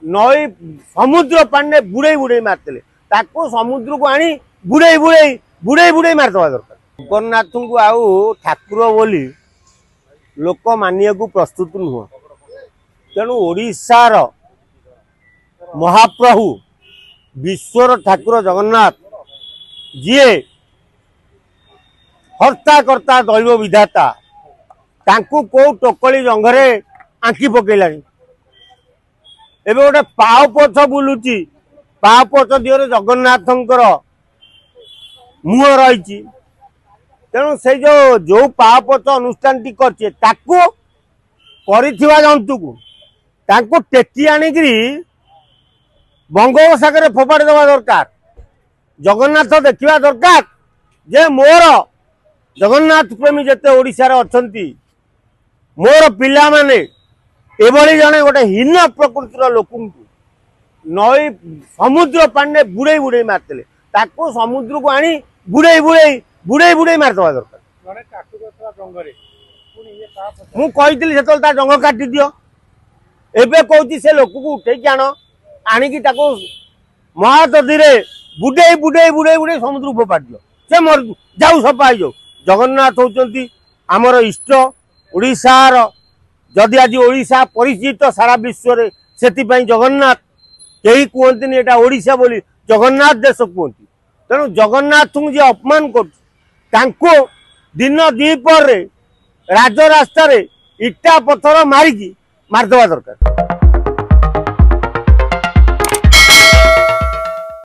नई समुद्र पानी बुड़े बुड़े मारते समुद्र को आनी बुड़े बुड़े बुड़े बुड़े मारदवा दरकार। जगन्नाथ को आउ ठाकुर बोली लोक मानिया को प्रस्तुत नुह तेणु ओडिशार महाप्रभु विश्वर ठाकुर जगन्नाथ जी हर्ता कर्ता दैव विधाता तांकु को टोकली जंघरे आंकी पकेलानी एबे गोटे पाव पछ बुलुची पाव पछ दिहरे जगन्नाथंकर मुह रही तेणु से जो पाव पछ अनुष्ठान टी करछे ताकू करिथिबा जंतु को तांकु टेकी आनिकरी बंगोपसागर फोपाड़ी देवा दरकार। जगन्नाथ देखा दरकार जे मोर जगन्नाथ प्रेमी जिते ओडिशार अछंती मोर पिला माने एभली जने गोटे हीन प्रकृतिर लोक नई समुद्र पानी बुड़े बुड़े मारते समुद्र को आनी बुड़े बुड़े बुड़े बुड़े मारदवा दरकार। मु कही से जंग काटी दियो एबे कहूँ से लोक को उठे आण आणिकी महादधी बुड़े बुड़े बुड़े बुड़े समुद्र फोपाड़ दियो से मर जाऊ सफा हो जाऊ। जगन्नाथ होचंती आमर इष्ट ओडिशार जदि आज ओडिशा परिचित सारा विश्व रे सेतिपई जगन्नाथ कहीं कहते एटा ओडिशा बोली जगन्नाथ देश कहती तेणु जगन्नाथ जी अपमान कर दिन द्विपर राजरास्ता इटा पत्थर मारिकी मारदवा दरकार।